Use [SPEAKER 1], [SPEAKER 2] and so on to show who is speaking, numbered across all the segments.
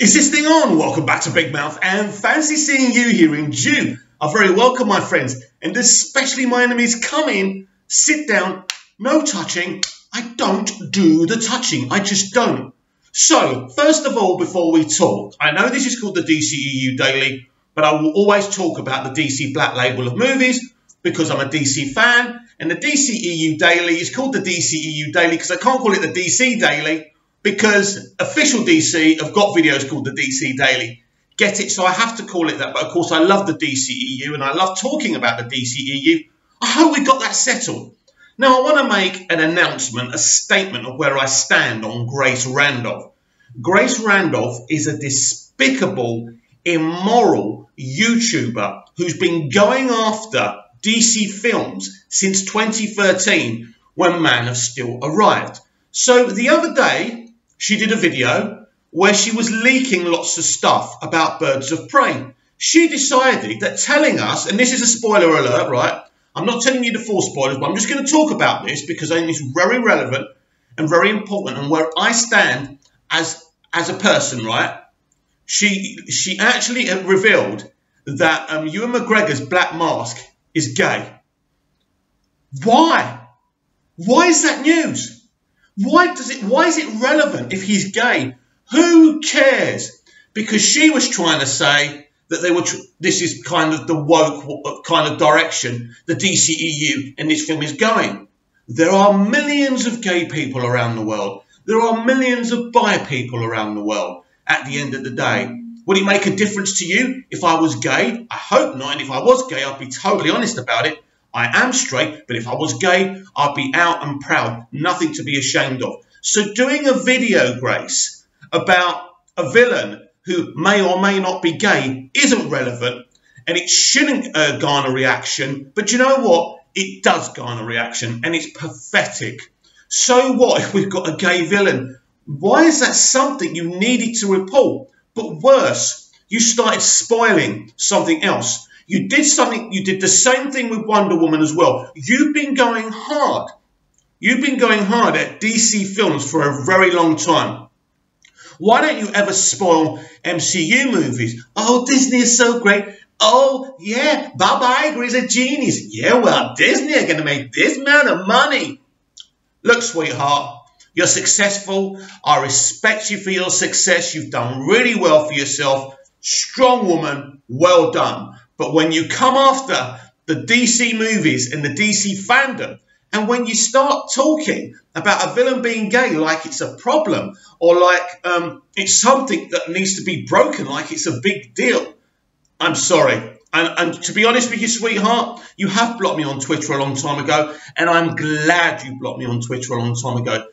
[SPEAKER 1] Is this thing on? Welcome back to Big Mouth and fancy seeing you here in June. Are very welcome, my friends, and especially my enemies. Come in, sit down, no touching. I don't do the touching, I just don't. So, first of all, before we talk, I know this is called the dceu Daily, but I will always talk about the DC Black Label of movies because I'm a DC fan, and the dceu Daily is called the dceu Daily because I can't call it the DC Daily, because official DC have got videos called the DC Daily. Get it? So I have to call it that. But of course, I love the DCEU and I love talking about the DCEU. I hope we got that settled. Now, I want to make an announcement, a statement of where I stand on Grace Randolph. Grace Randolph is a despicable, immoral YouTuber who's been going after DC films since 2013 when Man of Steel arrived. So the other day, she did a video where she was leaking lots of stuff about Birds of Prey. She decided that telling us, and this is a spoiler alert, right? I'm not telling you the full spoilers, but I'm just going to talk about this because I think it's very relevant and very important and where I stand as a person, right? She actually revealed that Ewan McGregor's Black Mask is gay. Why? Why is that news? Why is it relevant if he's gay? Who cares? Because she was trying to say that this is kind of the woke kind of direction the DCEU and this film is going. There are millions of gay people around the world. There are millions of bi people around the world at the end of the day. Would it make a difference to you if I was gay? I hope not. And if I was gay, I'd be totally honest about it. I am straight, but if I was gay, I'd be out and proud. Nothing to be ashamed of. So doing a video, Grace, about a villain who may or may not be gay isn't relevant, and it shouldn't garner reaction. But you know what? It does garner reaction, and it's pathetic. So what if we've got a gay villain? Why is that something you needed to report? But worse, you started spoiling something else. You did the same thing with Wonder Woman as well. You've been going hard. You've been going hard at DC films for a very long time. Why don't you ever spoil MCU movies? Oh, Disney is so great. Oh, yeah, Bob Iger is a genius. Yeah, well, Disney are going to make this amount of money. Look, sweetheart, you're successful. I respect you for your success. You've done really well for yourself. Strong woman, well done. But when you come after the DC movies and the DC fandom, and when you start talking about a villain being gay like it's a problem, or like it's something that needs to be broken, like it's a big deal, I'm sorry. And to be honest with you, sweetheart, you have blocked me on Twitter a long time ago, and I'm glad you blocked me on Twitter a long time ago.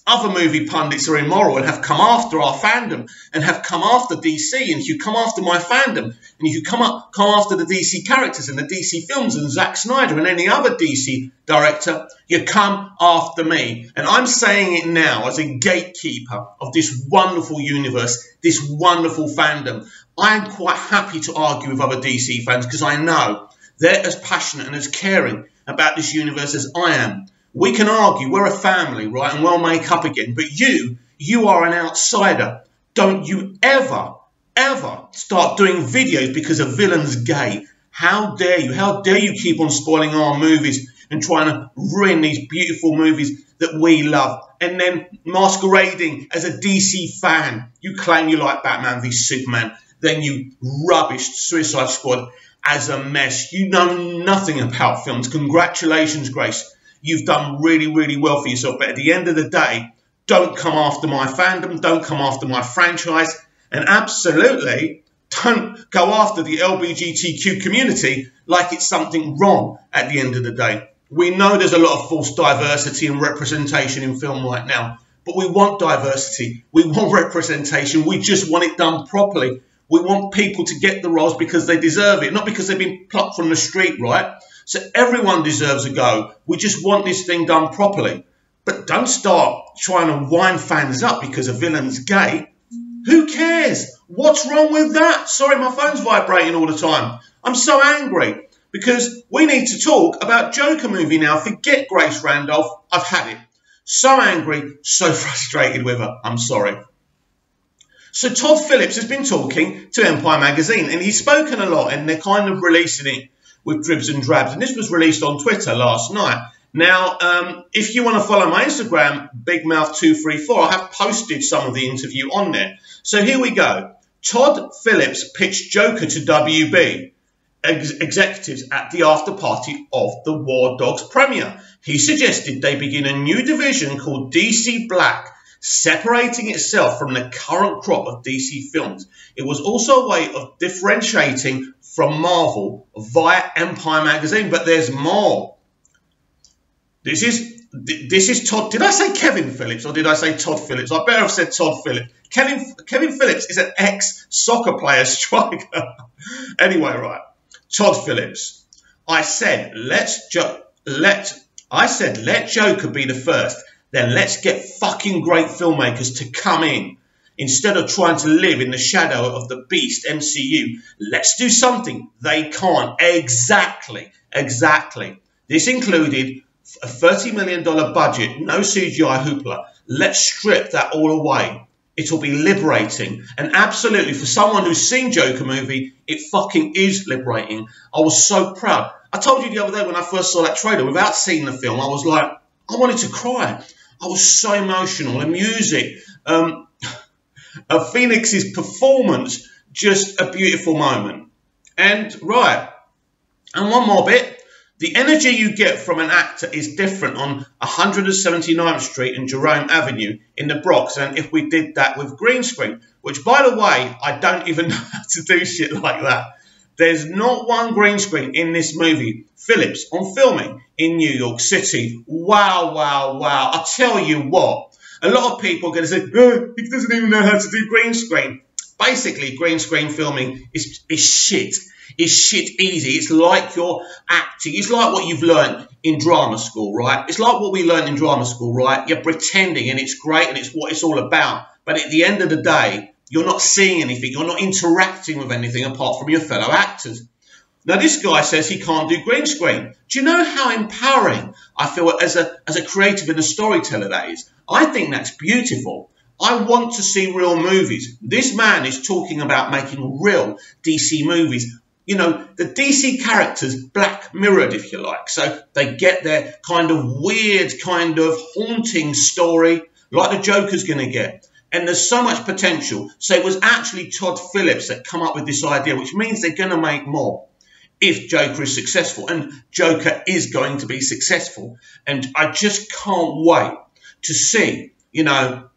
[SPEAKER 1] Other movie pundits are immoral and have come after our fandom and have come after DC, and if you come after my fandom and if you come after the DC characters and the DC films and Zack Snyder and any other DC director, you come after me. And I'm saying it now as a gatekeeper of this wonderful universe, this wonderful fandom. I'm quite happy to argue with other DC fans because I know they're as passionate and as caring about this universe as I am. We can argue, we're a family, right, and we'll make up again. But you are an outsider. Don't you ever start doing videos because a villain's gay. How dare you? How dare you keep on spoiling our movies and trying to ruin these beautiful movies that we love. And then masquerading as a DC fan. You claim you like Batman v Superman. Then you rubbished Suicide Squad as a mess. You know nothing about films. Congratulations, Grace. You've done really, really well for yourself. But at the end of the day, don't come after my fandom. Don't come after my franchise. And absolutely don't go after the LGBTQ community like it's something wrong at the end of the day. We know there's a lot of false diversity and representation in film right now. But we want diversity. We want representation. We just want it done properly. We want people to get the roles because they deserve it, not because they've been plucked from the street, right? So everyone deserves a go. We just want this thing done properly. But don't start trying to wind fans up because a villain's gay. Who cares? What's wrong with that? Sorry, my phone's vibrating all the time. I'm so angry because we need to talk about Joker movie now. Forget Grace Randolph. I've had it. So angry, so frustrated with her. I'm sorry. So Todd Phillips has been talking to Empire Magazine, and he's spoken a lot, and they're kind of releasing it with dribs and drabs. And this was released on Twitter last night. Now, if you want to follow my Instagram, BigMouth234, I have posted some of the interview on there. So here we go. Todd Phillips pitched Joker to WB executives at the after party of the War Dogs premiere. He suggested they begin a new division called DC Black, separating itself from the current crop of DC films. It was also a way of differentiating from Marvel via Empire Magazine, but there's more. This is Todd. Did I say Kevin Phillips or did I say Todd Phillips? I better have said Todd Phillips. Kevin Phillips is an ex-soccer player striker. Anyway, right. Todd Phillips. I said let Joker be the first. Then let's get fucking great filmmakers to come in. Instead of trying to live in the shadow of the beast MCU, let's do something they can't. Exactly. This included a $30 million budget, no CGI hoopla. Let's strip that all away. It'll be liberating. And absolutely, for someone who's seen Joker movie, it fucking is liberating. I was so proud. I told you the other day when I first saw that trailer, without seeing the film, I was like, I wanted to cry. I was so emotional. The music, Phoenix's performance, just a beautiful moment. And right, and one more bit. The energy you get from an actor is different on 179th Street and Jerome Avenue in the Bronx than if we did that with green screen, which, by the way, I don't even know how to do shit like that. There's not one green screen in this movie. Phillips on filming in New York City. Wow. I tell you what, a lot of people are going to say, oh, he doesn't even know how to do green screen. Basically, green screen filming is shit. It's shit easy. It's like you're acting. It's like what you've learned in drama school, right? It's like what we learned in drama school, right? You're pretending and it's great and it's what it's all about. But at the end of the day, you're not seeing anything. You're not interacting with anything apart from your fellow actors. Now, this guy says he can't do green screen. Do you know how empowering I feel as a creative and a storyteller that is? I think that's beautiful. I want to see real movies. This man is talking about making real DC movies. You know, the DC characters black mirrored, if you like. So they get their kind of weird, kind of haunting story like the Joker's going to get. And there's so much potential. So it was actually Todd Phillips that come up with this idea, which means they're going to make more if Joker is successful. And Joker is going to be successful. And I just can't wait to see, you know,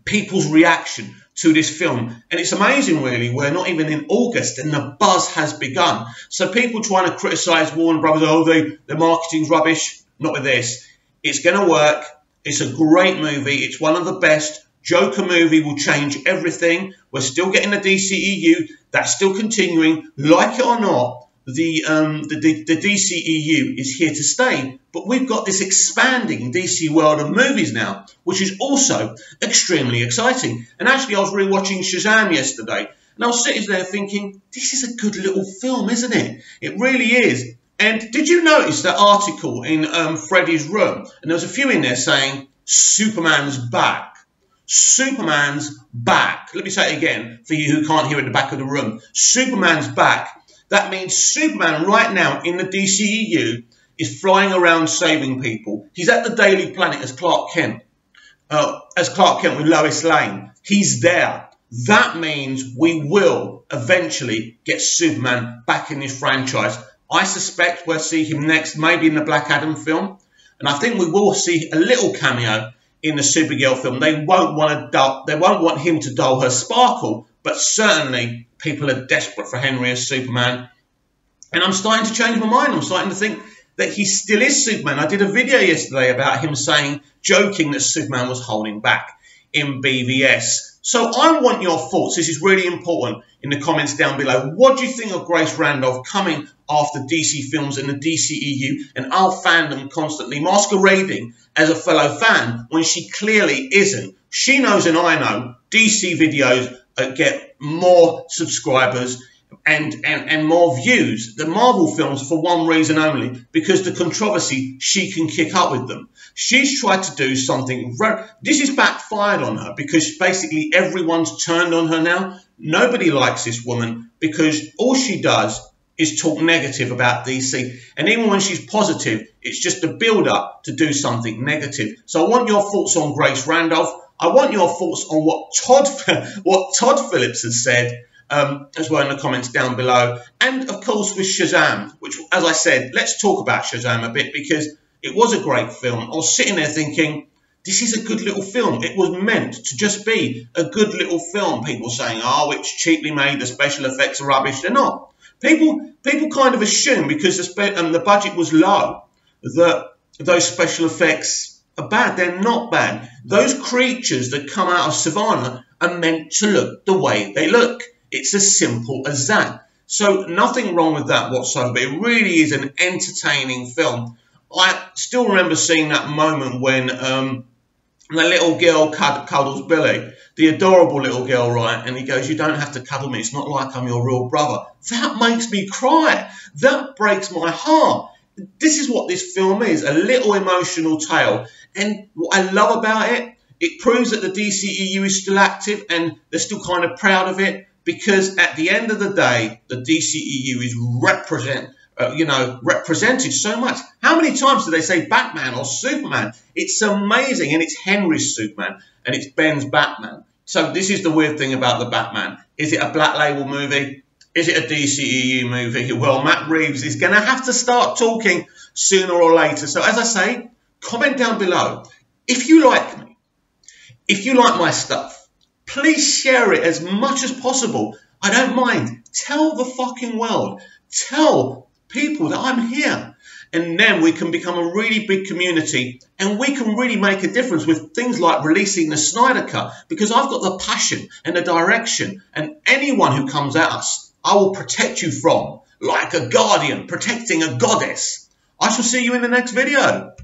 [SPEAKER 1] people's reaction to this film. And it's amazing, really. We're not even in August and the buzz has begun. So people trying to criticise Warner Brothers, oh, their marketing's rubbish. Not with this. It's going to work. It's a great movie. It's one of the best. Joker movie will change everything. We're still getting the DCEU. That's still continuing. Like it or not, the DCEU is here to stay. But we've got this expanding DC world of movies now, which is also extremely exciting. And actually, I was rewatching Shazam yesterday, and I was sitting there thinking, this is a good little film, isn't it? It really is. And did you notice that article in Freddie's room? And there was a few in there saying, Superman's back. Superman's back. Let me say it again for you who can't hear it in the back of the room. Superman's back. That means Superman right now in the DCEU is flying around saving people. He's at the Daily Planet as Clark Kent with Lois Lane. He's there. That means we will eventually get Superman back in this franchise. I suspect we'll see him next, maybe in the Black Adam film. And I think we will see a little cameo in the Supergirl film. They won't want him to dull her sparkle, but certainly people are desperate for Henry as Superman. And I'm starting to change my mind. I'm starting to think that he still is Superman. I did a video yesterday about him joking that Superman was holding back in BVS. So I want your thoughts. This is really important in the comments down below. What do you think of Grace Randolph coming after DC films and the DCEU and our fandom constantly masquerading as a fellow fan when she clearly isn't? She knows and I know DC videos get more subscribers and more views than Marvel films for one reason only, because the controversy she can kick up with them. She's tried to do something. This is backfired on her because basically everyone's turned on her now. Nobody likes this woman because all she does is talk negative about DC. And even when she's positive, it's just a build-up to do something negative. So I want your thoughts on Grace Randolph. I want your thoughts on what Todd Phillips has said as well in the comments down below. And, of course, with Shazam, which, as I said, let's talk about Shazam a bit because it was a great film. I was sitting there thinking, this is a good little film. It was meant to just be a good little film. People saying, oh, it's cheaply made, the special effects are rubbish. They're not. People kind of assume because the budget was low that those special effects are bad. They're not bad. Those creatures that come out of Savannah are meant to look the way they look. It's as simple as that. So nothing wrong with that whatsoever. It really is an entertaining film. I still remember seeing that moment when the little girl cuddles Billy, the adorable little girl, right? And he goes, you don't have to cuddle me. It's not like I'm your real brother. That makes me cry. That breaks my heart. This is what this film is, a little emotional tale. And what I love about it, it proves that the DCEU is still active and they're still kind of proud of it because at the end of the day, the DCEU is represented so much. How many times do they say Batman or Superman? It's amazing, and it's Henry's Superman, and it's Ben's Batman. So this is the weird thing about the Batman. Is it a Black Label movie? Is it a DCEU movie? Well, Matt Reeves is going to have to start talking sooner or later. So as I say, comment down below. If you like me, if you like my stuff, please share it as much as possible. I don't mind. Tell the fucking world. Tell people that I'm here, and then we can become a really big community and we can really make a difference with things like releasing the Snyder Cut, because I've got the passion and the direction, and anyone who comes at us I will protect you from, like a guardian protecting a goddess. I shall see you in the next video.